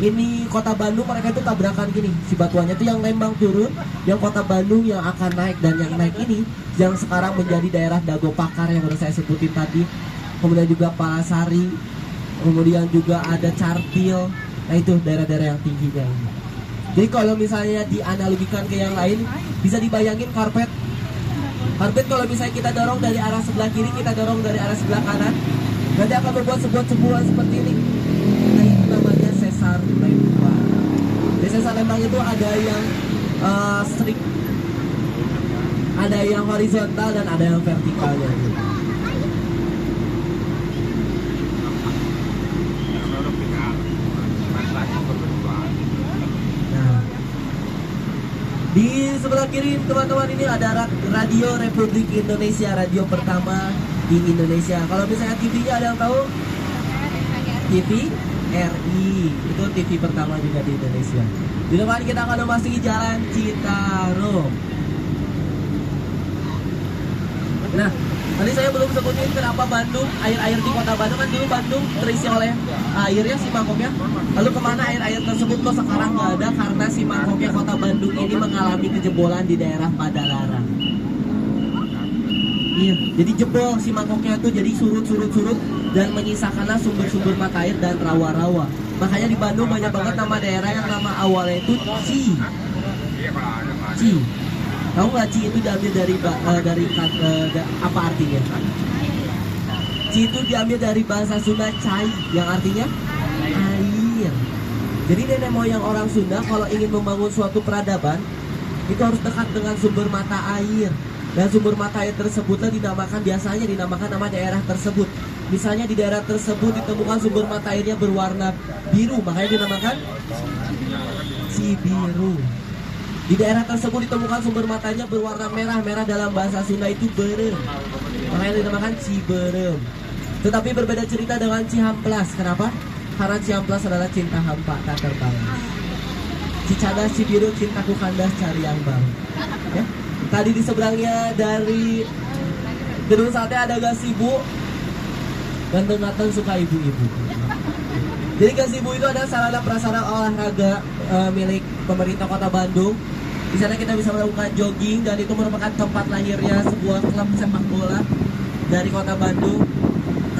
ini kota Bandung, mereka itu tabrakan gini. Si batuannya itu yang Lembang turun, yang kota Bandung yang akan naik, dan yang naik ini yang sekarang menjadi daerah Dago Pakar yang udah saya sebutin tadi. Kemudian juga Palasari, kemudian juga ada Cartil. Nah itu daerah-daerah yang tingginya ini. Jadi kalau misalnya dianalogikan ke yang lain, bisa dibayangin karpet. Karpet kalau misalnya kita dorong dari arah sebelah kiri, kita dorong dari arah sebelah kanan, nanti akan membuat sebuah ceburan seperti ini. Nah itu namanya sesar Lembang. Di sesar Lembang itu ada yang strik, ada yang horizontal dan ada yang vertikalnya. Di sebelah kiri teman-teman ini ada Radio Republik Indonesia, radio pertama di Indonesia. Kalau misalnya TV-nya ada yang tahu? TV RI, itu TV pertama juga di Indonesia. Di depan kita akan memasuki Jalan Citarum. Nah, tadi saya belum sebutin kenapa Bandung, air-air di kota Bandung kan dulu Bandung terisi oleh airnya si mangkoknya. Lalu kemana air-air tersebut kok sekarang nggak ada? Karena si mangkoknya kota Bandung ini mengalami kejebolan di daerah Padalarang. Iya, jadi jebol si mangkoknya tuh, jadi surut dan menyisakanlah sumber-sumber mata air dan rawa-rawa. Makanya di Bandung banyak banget nama daerah yang nama awalnya itu Ci. Tahu nggak Ci itu diambil dari apa artinya? Ci itu diambil dari bahasa Sunda cai yang artinya air. Jadi nenek moyang orang Sunda kalau ingin membangun suatu peradaban itu harus dekat dengan sumber mata air. Dan sumber mata air tersebutlah biasanya dinamakan nama daerah tersebut. Misalnya di daerah tersebut ditemukan sumber mata airnya berwarna biru, makanya dinamakan Cibiru. Di daerah tersebut ditemukan sumber matanya berwarna merah dalam bahasa Sunda itu berem, makanya dinamakan Ciberem. Tetapi berbeda cerita dengan Cihamplas. Kenapa? Karena Cihamplas adalah cinta hampa tak terbalas. Cicadas Cibiru cintaku kandas cari yang baru. Ya? Tadi di seberangnya dari gedung sate ada gazebo. Ganteng-ganteng suka ibu-ibu. Jadi gazebo itu adalah sarana prasarana olahraga milik pemerintah Kota Bandung. Di sana kita bisa melakukan jogging dan itu merupakan tempat lahirnya sebuah klub sepak bola dari Kota Bandung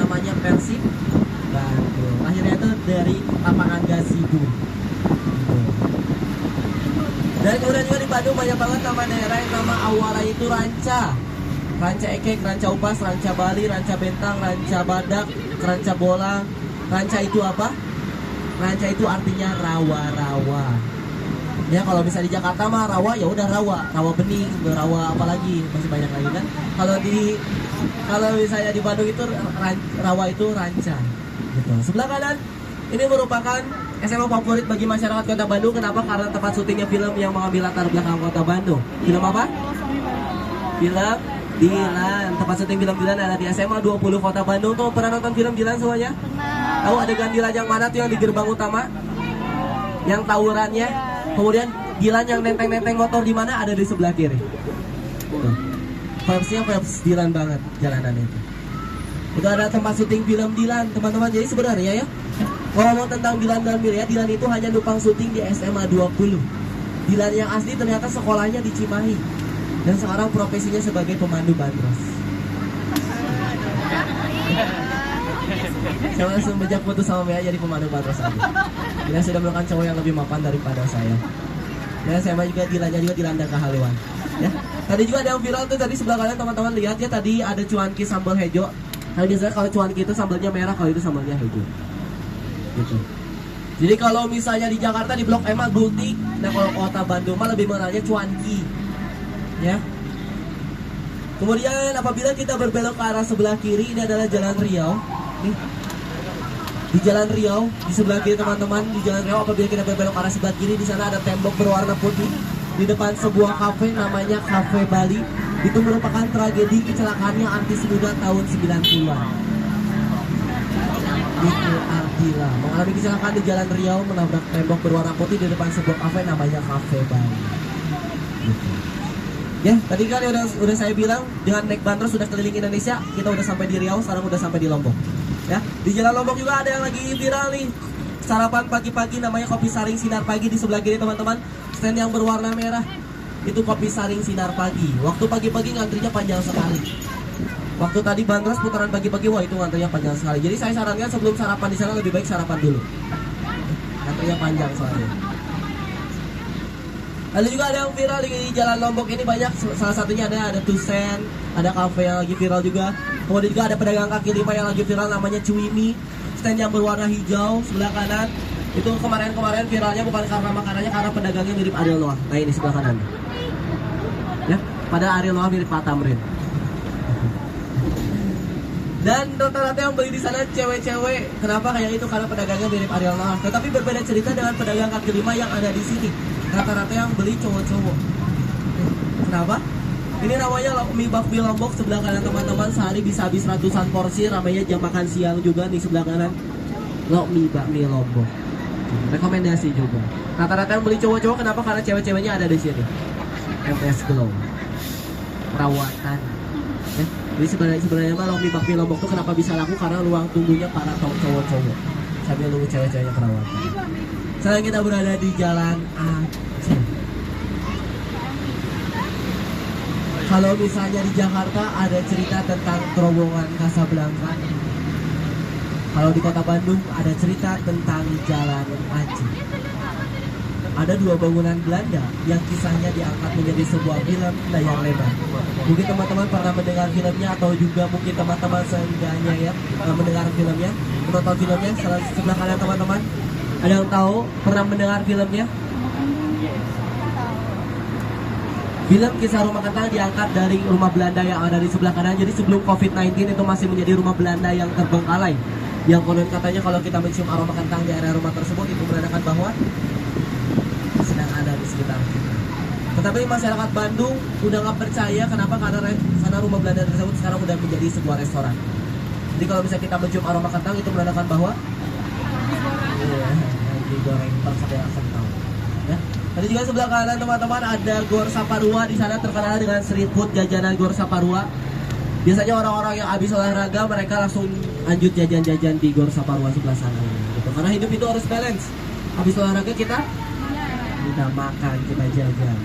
namanya Persib Bandung. Lahirnya itu dari lapangan gazebo. Dan kemudian juga di Bandung banyak banget nama daerah yang nama awalnya itu Ranca. Ranca Ekek, Ranca Upas, Ranca Bali, Ranca Bentang, Ranca Badak, Ranca Bolang. Ranca itu apa? Ranca itu artinya rawa-rawa. Ya kalau bisa di Jakarta mah rawa ya udah rawa bening, rawa apalagi masih banyak lagi kan. Kalau misalnya di Bandung itu rawa itu Ranca. Gitu. Sebelah kanan ini merupakan SMA favorit bagi masyarakat Kota Bandung. Kenapa? Karena tempat syutingnya film yang mengambil latar belakang Kota Bandung. Film apa? Film Dilan. Tempat syuting film Dilan ada di SMA 20 Kota Bandung. Tuh pernah nonton film Dilan semuanya? Tahu adegan Dilan yang mana tuh yang di gerbang utama? Yang tawurannya. Kemudian Dilan yang nenteng-nenteng motor di mana? Ada di sebelah kiri. Tuh. Vibes-nya vibes Dilan banget jalanan itu. Itu ada tempat syuting film Dilan, teman-teman. Jadi sebenarnya ya, ngomong tentang Dilan dan Milia, Dilan itu hanya numpang syuting di SMA 20. Dilan yang asli ternyata sekolahnya di Cimahi. Dan sekarang profesinya sebagai pemandu bandros. Saya langsung bejak putus sama Mia jadi pemandu bandros aja. Dia sudah melakukan cowok yang lebih mapan daripada saya. Dan saya juga Dilannya juga dilanda kehaluan. Ya. Tadi juga ada yang viral tuh tadi sebelah kanan teman-teman lihat ya, tadi ada cuanki sambal hijau. Nah biasanya kalau cuanki itu sambalnya merah, kalau itu sambalnya hijau. Gitu. Jadi kalau misalnya di Jakarta di Blok M gultik, nah kalau Kota Bandung mah lebih mengenalnya cuanki. Ya. Kemudian apabila kita berbelok ke arah sebelah kiri, ini adalah Jalan Riau. Nih. Di Jalan Riau, di sebelah kiri teman-teman, di Jalan Riau apabila kita berbelok ke arah sebelah kiri, di sana ada tembok berwarna putih. Di depan sebuah kafe namanya Cafe Bali. Itu merupakan tragedi kecelakaannya artis muda tahun 90-an. Niko Ardila mengalami kecelakaan di Jalan Riau, menabrak tembok berwarna putih di depan sebuah kafe namanya Cafe Bali. Gitu. Ya, tadi kan udah saya bilang dengan naik bandros sudah keliling Indonesia, kita udah sampai di Riau, sekarang udah sampai di Lombok. Ya, di Jalan Lombok juga ada yang lagi viral nih. Sarapan pagi-pagi namanya Kopi Saring Sinar Pagi. Di sebelah kiri teman-teman, stand yang berwarna merah itu Kopi Saring Sinar Pagi. Waktu pagi-pagi ngantrinya panjang sekali. Waktu tadi bandros putaran pagi-pagi, wah itu ngantrinya panjang sekali. Jadi saya sarankan sebelum sarapan di sana lebih baik sarapan dulu. Ngantrinya panjang soalnya. Lalu juga ada yang viral di Jalan Lombok ini banyak. Salah satunya ada Tusen, ada kafe yang lagi viral juga. Kemudian juga ada pedagang kaki lima yang lagi viral namanya Cuimi. Stand yang berwarna hijau sebelah kanan. Itu kemarin-kemarin viralnya bukan karena makanannya, karena pedagangnya mirip Ariel Noah. Nah ini sebelah kanan. Ya, pada Ariel Noah mirip Pak Tamrin. Dan rata-rata yang beli di sana cewek-cewek. Kenapa kayak itu? Karena pedagangnya mirip Ariel Noah. Tetapi berbeda cerita dengan pedagang kaki lima yang ada di sini. Rata-rata yang beli cowok-cowok. Kenapa? Ini namanya mie bakmi Lombok. Sebelah kanan teman-teman, sehari bisa habis ratusan porsi. Ramainya jam makan siang juga nih sebelah kanan. Mie bakmi Lombok. Rekomendasi juga. Rata-rata yang beli cowok-cowok. Kenapa? Karena cewek-ceweknya ada di sini. MS Glow. Perawatan. Jadi sebenarnya mah mie bakmi Lombok tuh kenapa bisa laku? Karena ruang tunggunya para cowok-cowok. Sambil nunggu cewek-ceweknya perawatan. Sekarang kita berada di Jalan Aceh. Kalau misalnya di Jakarta ada cerita tentang terowongan Casablanca. Kalau di kota Bandung ada cerita tentang Jalan Aceh. Ada dua bangunan Belanda yang kisahnya diangkat menjadi sebuah film layar lebar. Mungkin teman-teman pernah mendengar filmnya, atau juga mungkin teman-teman seenggaknya ya mendengar filmnya, menonton filmnya. Sebelah kanan teman-teman, ada yang tahu pernah mendengar filmnya? Film kisah rumah kentang diangkat dari rumah Belanda yang ada di sebelah kanan. Jadi sebelum COVID-19 itu masih menjadi rumah Belanda yang terbengkalai. Yang konon katanya kalau kita mencium aroma kentang di area rumah tersebut itu menandakan bahwa sedang ada di sekitar kita. Tetapi masyarakat Bandung udah nggak percaya. Kenapa? Karena rumah Belanda tersebut sekarang udah menjadi sebuah restoran. Jadi kalau bisa kita mencium aroma kentang itu menandakan bahwa digoreng perkedel kentang. Ya. Tadi juga sebelah kanan teman-teman ada Gor Saparua. Di sana terkenal dengan street food jajanan Gor Saparua. Biasanya orang-orang yang habis olahraga mereka langsung lanjut jajan-jajan di Gor Saparua sebelah sana. Gitu. Karena hidup itu harus balance. Habis olahraga kita makan, kita jajan.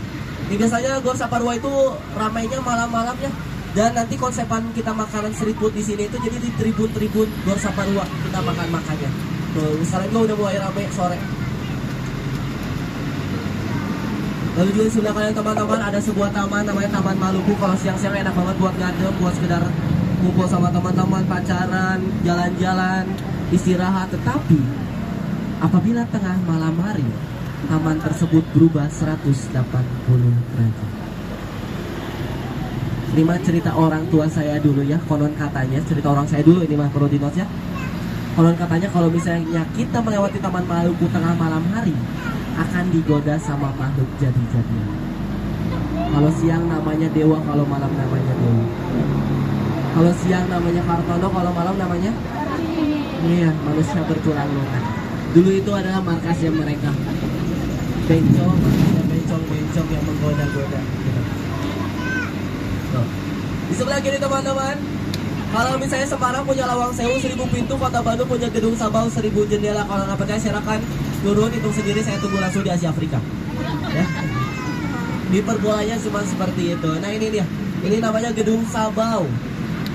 Ini biasanya Gor Saparua itu ramainya malam-malam ya. Dan nanti konsepan kita makanan street food di sini itu jadi di tribun-tribun Gor Saparua kita makan-makannya. Tuh, sekarang juga udah mulai ramai sore. Lalu juga di sebelah kanan teman-teman ada sebuah taman namanya Taman Maluku. Kalau siang-siang enak banget buat ngadem, buat sekedar ngumpul sama teman-teman, pacaran, jalan-jalan, istirahat. Tetapi apabila tengah malam hari, taman tersebut berubah 180 derajat. Ini mah cerita orang tua saya dulu ya, konon katanya cerita orang saya dulu, ini mah perlu di notes ya. Konon katanya kalau misalnya kita melewati Taman Maluku tengah malam hari, akan digoda sama makhluk jadi-jadian. Kalau siang namanya dewa, kalau malam namanya dewi. Kalau siang namanya Kartono, kalau malam namanya iya, manusia bertulang lunak. Dulu itu adalah markasnya mereka. Bencong, bencong yang menggoda-goda. Di sebelah kiri teman-teman, kalau misalnya Semarang punya Lawang Sewu 1000 pintu, Kota Bandung punya Gedung Sabau 1000 jendela. Kalau nggak percaya silakan turun, hitung sendiri, saya tunggu langsung di Asia Afrika. Ya. Di perbolanya cuma seperti itu. Nah ini dia, ini namanya Gedung Sabau.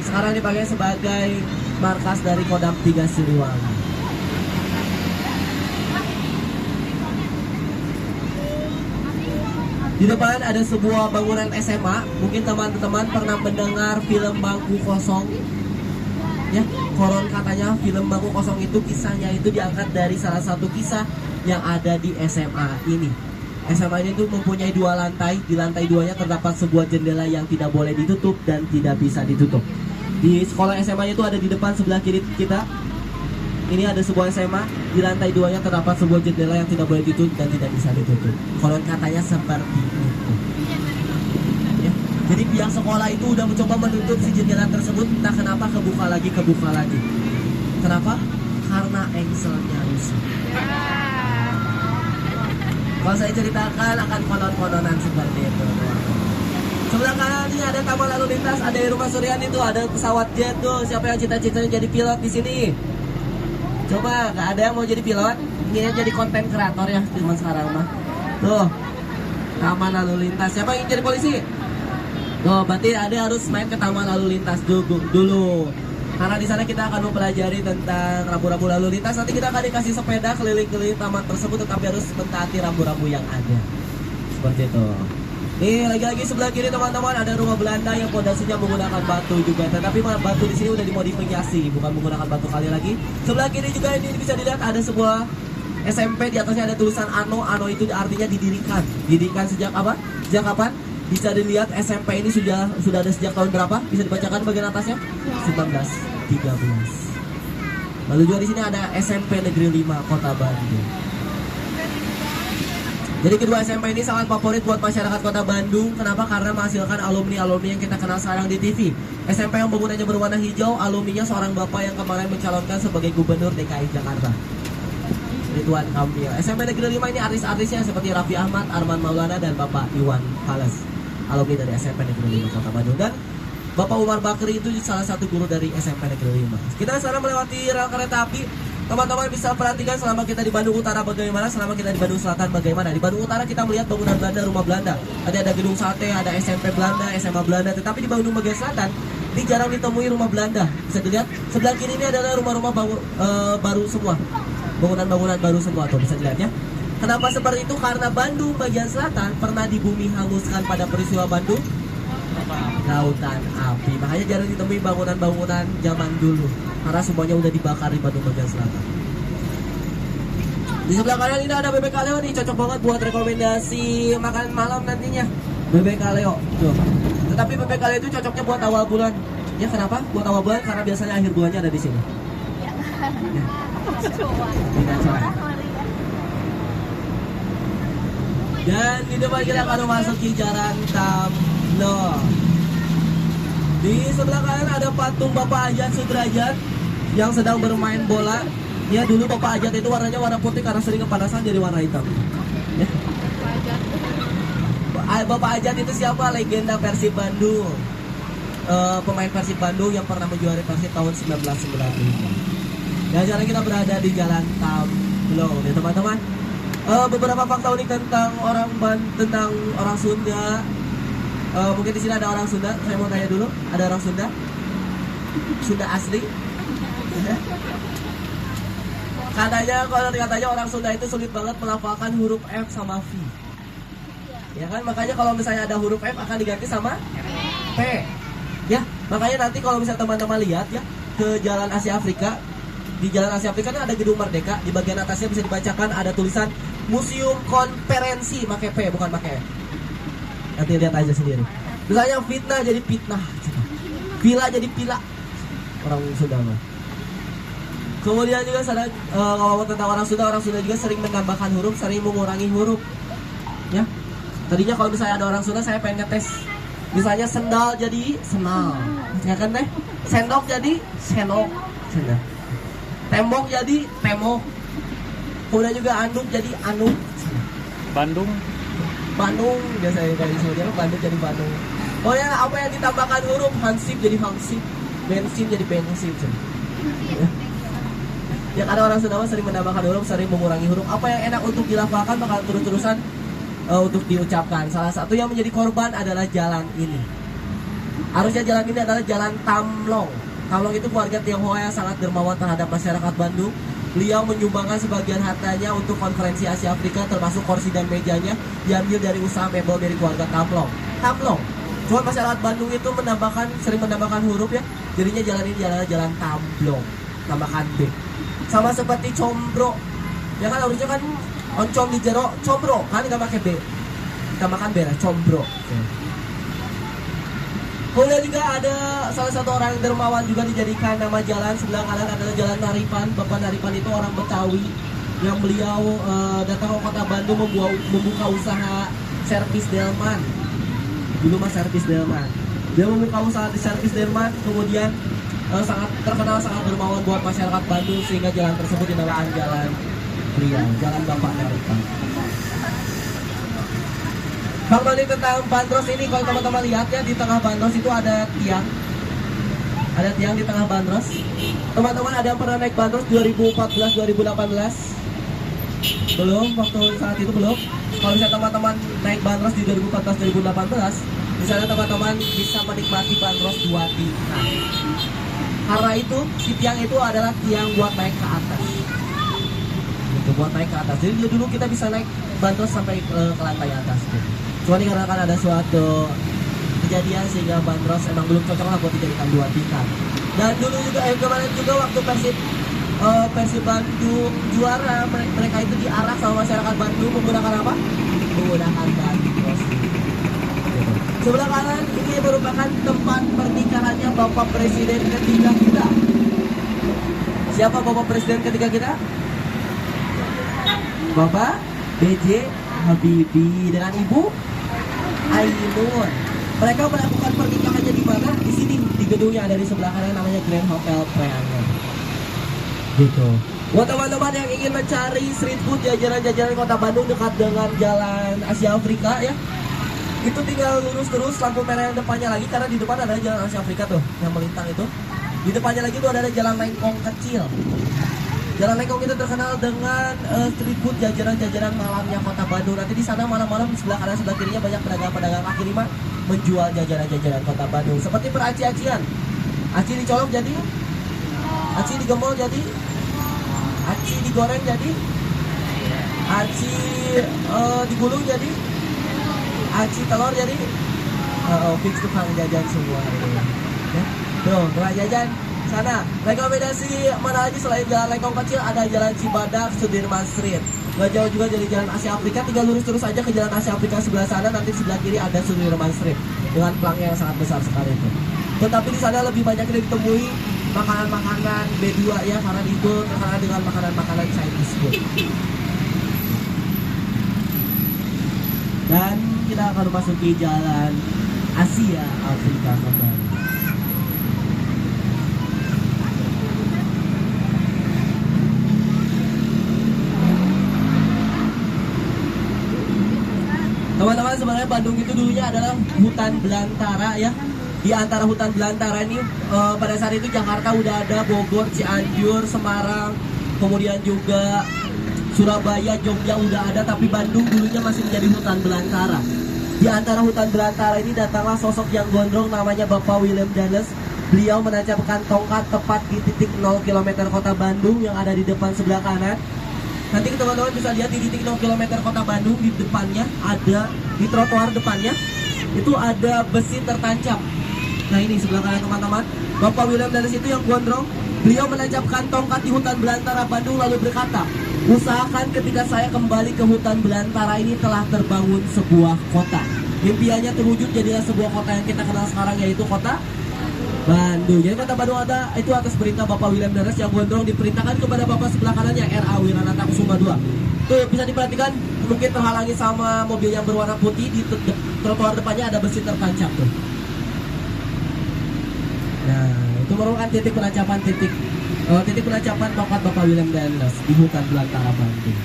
Sekarang dipakai sebagai markas dari Kodam 3 Siliwangi. Di depan ada sebuah bangunan SMA. Mungkin teman-teman pernah mendengar film Bangku Kosong. Ya, konon katanya film Bangku Kosong itu kisahnya itu diangkat dari salah satu kisah yang ada di SMA ini. SMA ini tuh mempunyai 2 lantai. Di lantai 2-nya terdapat sebuah jendela yang tidak boleh ditutup dan tidak bisa ditutup. Di sekolah SMA itu ada di depan sebelah kiri kita. Ini ada sebuah SMA. Di lantai 2-nya terdapat sebuah jendela yang tidak boleh ditutup dan tidak bisa ditutup. Konon katanya seperti itu. Ya. Jadi pihak sekolah itu udah mencoba menutup si jendela tersebut, entah kenapa kebuka lagi. Kenapa? Karena engselnya rusak. Kalau saya ceritakan akan konon-kononan seperti itu. Sebelah kanan ini ada taman lalu lintas, ada rumah Suryani tuh, ada pesawat jet tuh. Siapa yang cita-citanya jadi pilot di sini? Coba, nggak ada yang mau jadi pilot? Inginnya jadi konten kreator ya zaman sekarang mah. Tuh, taman lalu lintas. Siapa yang ingin jadi polisi? Tuh, berarti ada harus main ke taman lalu lintas dulu. Karena di sana kita akan mempelajari tentang rambu-rambu lalu lintas. Nanti kita akan dikasih sepeda keliling-keliling taman tersebut, tetapi harus mentaati rambu-rambu yang ada. Seperti itu. Nih, lagi-lagi sebelah kiri teman-teman ada rumah Belanda yang pondasinya menggunakan batu juga. Tetapi batu di sini udah dimodifikasi, bukan menggunakan batu kali lagi. Sebelah kiri juga ini bisa dilihat ada sebuah SMP, di atasnya ada tulisan ANO. ANO itu artinya didirikan. Didirikan sejak apa? Sejak kapan? Bisa dilihat SMP ini sudah ada sejak tahun berapa? Bisa dibacakan bagian atasnya? 1913. Lalu juga di sini ada SMP Negeri 5 Kota Bandung. Jadi kedua SMP ini sangat favorit buat masyarakat Kota Bandung. Kenapa? Karena menghasilkan alumni-alumni yang kita kenal sekarang di TV. SMP yang bangunannya berwarna hijau, alumninya seorang bapak yang kemarin mencalonkan sebagai Gubernur DKI Jakarta, Ridwan Kamil. SMP Negeri 5 ini artis-artisnya seperti Raffi Ahmad, Arman Maulana, dan Bapak Iwan Fales, alumni dari SMP Negeri 5 Kota Bandung. Dan Bapak Umar Bakri itu salah satu guru dari SMP Negeri 5. Kita sekarang melewati rel kereta api. Teman-teman bisa perhatikan selama kita di Bandung Utara bagaimana, selama kita di Bandung Selatan bagaimana. Di Bandung Utara kita melihat bangunan Belanda, rumah Belanda. Tadi ada gedung sate, ada SMP Belanda, SMA Belanda. Tetapi di Bandung bagian selatan, ini jarang ditemui rumah Belanda. Bisa dilihat, sebelah kiri ini adalah rumah-rumah baru semua. Bangunan-bangunan baru semua tuh, bisa dilihat ya. Kenapa seperti itu? Karena Bandung bagian selatan pernah dibumi hanguskan pada peristiwa Bandung Lautan Api. Makanya jarang ditemui bangunan-bangunan zaman dulu, karena semuanya udah dibakar di Bandung bagian selatan. Di sebelah kanan ini ada bebek kaleo nih, cocok banget buat rekomendasi makan malam nantinya. Bebek kaleo tuh. Tetapi bebek kaleo itu cocoknya buat awal bulan. Ya kenapa? Buat awal bulan karena biasanya akhir bulannya ada di sini. Ya. Dan di depan kita akan memasuki Jalan Tamlo. Di sebelah kanan ada patung Bapak Ajat Sudrajat yang sedang bermain bola. Ya, dulu Bapak Ajat itu warnanya warna putih karena sering kepanasan jadi warna hitam. Ya. Bapak Ajat itu siapa? Legenda Persib Bandung. Pemain Persib Bandung yang pernah menjuarai Persib tahun 1995. Dan sekarang kita berada di Jalan Tamlo, ya teman-teman. Beberapa fakta unik tentang orang Sunda. Mungkin di sini ada orang Sunda. Saya mau tanya dulu, ada orang Sunda? Sunda asli? Katanya orang Sunda itu sulit banget melafalkan huruf F sama V. Ya kan, makanya kalau misalnya ada huruf F akan diganti sama P. Ya, makanya nanti kalau misalnya teman-teman lihat ya ke Jalan Asia Afrika, di Jalan Asia Afrika ada gedung Merdeka, di bagian atasnya bisa dibacakan ada tulisan Museum Konferensi, pakai P bukan pakai F. Nanti lihat aja sendiri. Misalnya fitnah jadi fitnah, pila jadi pila, orang Sunda mah. Kemudian juga ada ngomong tentang orang Sunda juga sering menambahkan huruf, sering mengurangi huruf. Ya, tadinya kalau misalnya ada orang Sunda saya pengen ngetes. Misalnya sendal jadi senal, ya kan teh? Sendok jadi senok, sendal. Tembok jadi temok. Kemudian juga anduk jadi anuk. Bandung biasanya dari Sunda, Bandung jadi Bandung. Oh ya, apa yang ditambahkan huruf? Hansip jadi hansip, bensin jadi bensin. Ya, ada orang Sunda sering menambahkan huruf, sering mengurangi huruf. Apa yang enak untuk dilafalkan bakal terus-terusan untuk diucapkan. Salah satu yang menjadi korban adalah jalan ini. Harusnya jalan ini adalah Jalan Tamlong. Tamlong itu keluarga Tionghoa yang sangat dermawan terhadap masyarakat Bandung. Beliau menyumbangkan sebagian hartanya untuk konferensi Asia Afrika, termasuk kursi dan mejanya diambil dari usaha mebel dari keluarga Tamlong. Cuma masyarakat Bandung itu sering menambahkan huruf ya. Jadinya jalan ini adalah Jalan Tamlong, tambahkan B. Sama seperti combro. Ya kan harusnya kan oncom di jero, combro kan nggak pakai B. Tambahkan B lah, combro. Kemudian juga ada salah satu orang dermawan juga dijadikan nama jalan. Sebelah kanan adalah Jalan Naripan. Bapak Naripan itu orang Betawi yang beliau datang ke kota Bandung membuka usaha servis delman. dulu mas servis delman. Dia membuka usaha di servis delman, kemudian sangat terkenal, sangat dermawan buat masyarakat Bandung, sehingga jalan tersebut dinamakan Jalan beliau, Jalan Bapak Darta. Kembali tentang bandros ini, kalau teman-teman lihat ya, di tengah bandros itu ada tiang. Ada tiang di tengah bandros. Teman-teman ada yang pernah naik bandros 2014-2018? Belum, waktu saat itu belum. Kalau misalnya teman-teman naik bandros di 2014-2018, misalnya teman-teman bisa menikmati bandros 2 tingkat. Karena itu, si tiang itu adalah tiang buat naik ke atas. Itu buat naik ke atas. Jadi dulu kita bisa naik bandros sampai ke lantai atas. Cuma dikarenakan ada suatu kejadian sehingga bandros emang belum cocok lah buat dijadikan 2 tingkat. Dan dulu juga kemarin juga waktu Persib Bandung juara, mereka itu diarak sama masyarakat Bandung menggunakan apa? Menggunakan bandros. Sebelah kanan ini merupakan tempat pernikahannya Bapak Presiden ketiga kita. Siapa Bapak Presiden ketiga kita? Bapak B.J. Habibie dengan Ibu Ainun. Mereka melakukan pernikahannya di mana? Di sini, di gedungnya ada di sebelah kanan, namanya Grand Hotel Preanger. Gitu. Buat teman-teman yang ingin mencari street food jajanan-jajanan kota Bandung dekat dengan Jalan Asia Afrika ya, itu tinggal lurus terus, lampu merah yang depannya lagi, karena di depan ada Jalan Asia Afrika tuh yang melintang itu. Di depannya lagi tuh ada Jalan Lengkong kecil. Jalan Lengkong itu terkenal dengan street food jajanan-jajanan malamnya kota Bandung. Nanti di sana malam-malam di sebelah kanan sebelah kirinya banyak pedagang-pedagang kaki lima menjual jajanan-jajanan kota Bandung. Seperti peraci-acian. Aci dicolok jadi, aci digembol jadi, aci digoreng jadi, aci digulung jadi, aci telur jadi. Fix tukang jajan semua ya. Tuh, tukang jajan sana. Rekomendasi mana lagi selain Jalan Lengkong kecil, ada Jalan Cibadak, Sudirman Street. Gak jauh juga dari Jalan Asia Afrika, tinggal lurus terus aja ke Jalan Asia Afrika sebelah sana, nanti sebelah kiri ada Sudirman Street dengan pelangnya yang sangat besar sekali itu. Tetapi di sana lebih banyak ditemui makanan-makanan B2 ya, karena itu terkenal dengan makanan-makanan Chinese food. Dan kita akan memasuki Jalan Asia Afrika kembali. Teman-teman, sebenarnya Bandung itu dulunya adalah hutan belantara ya. Di antara hutan belantara ini pada saat itu Jakarta udah ada, Bogor, Cianjur, Semarang, kemudian juga Surabaya, Jogja udah ada, tapi Bandung dulunya masih menjadi hutan belantara. Di antara hutan belantara ini datanglah sosok yang gondrong namanya Bapak William Dallas. Beliau menancapkan tongkat tepat di titik 0 km kota Bandung yang ada di depan sebelah kanan. Nanti teman-teman bisa lihat di titik 0 km kota Bandung, di depannya ada, di trotoar depannya itu ada besi tertancap. Nah ini sebelah kanan teman-teman, Bapak William Dallas itu yang gondrong. Beliau menancapkan tongkat di hutan belantara Bandung lalu berkata, usahakan ketika saya kembali ke hutan belantara ini telah terbangun sebuah kota. Impiannya terwujud, jadilah sebuah kota yang kita kenal sekarang, yaitu kota Bandung. Jadi kota Bandung ada itu atas perintah Bapak William Dallas yang gondrong diperintahkan kepada Bapak sebelah kanannya R.A. Wiranata Kusuma II. Tuh bisa diperhatikan, mungkin terhalangi sama mobil yang berwarna putih. Di trotoar depannya ada besi tertancap tuh. Nah itu merupakan titik penancapan tongkat Bapak William Dallas di hutan belantara Bandung.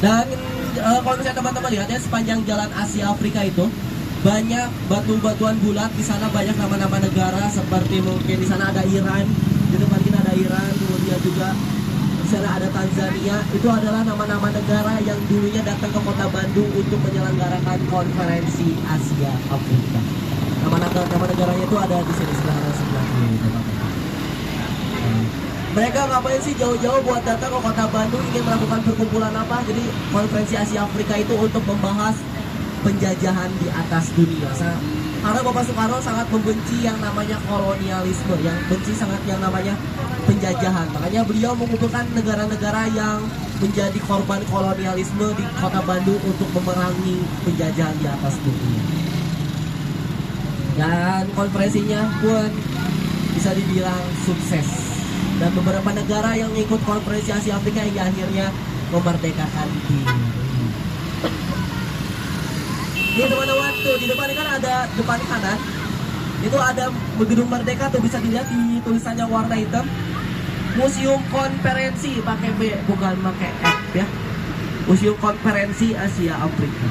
Dan kalau misalnya teman-teman lihat ya, sepanjang Jalan Asia Afrika itu banyak batu-batuan bulat. Di sana banyak nama-nama negara, seperti mungkin di sana ada Iran, di depan kita ada Iran, kemudian juga di sana ada Tanzania. Itu adalah nama-nama negara yang dulunya datang ke kota Bandung untuk menyelenggarakan konferensi Asia Afrika. Nama negaranya itu ada di sini sebelah kiri. Mereka ngapain sih jauh-jauh buat datang ke kota Bandung, ingin melakukan perkumpulan apa? Jadi konferensi Asia Afrika itu untuk membahas penjajahan di atas dunia. Karena Bapak Soekarno sangat membenci yang namanya kolonialisme, yang benci sangat yang namanya penjajahan. Makanya beliau mengumpulkan negara-negara yang menjadi korban kolonialisme di kota Bandung untuk memerangi penjajahan di atas dunia. Dan konferensinya pun bisa dibilang sukses. Dan beberapa negara yang ikut konferensi Asia Afrika hingga akhirnya memerdekakan diri. Ini teman-teman tuh di depan ini kan ada depan kanan. Itu ada Gedung Merdeka tuh, bisa dilihat di tulisannya warna hitam. Museum Konferensi pakai B bukan pakai F ya. Museum Konferensi Asia Afrika.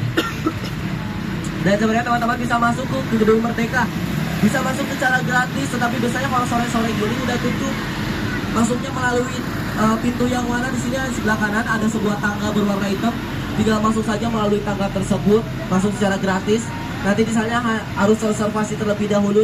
Dan sebenarnya teman-teman bisa masuk ke Gedung Merdeka. Bisa masuk secara gratis, tetapi biasanya kalau sore-sore gini udah tutup. Masuknya melalui pintu yang mana di sini di sebelah kanan ada sebuah tangga berwarna hitam. Tinggal masuk saja melalui tangga tersebut, masuk secara gratis. Nanti di sana harus reservasi terlebih dahulu.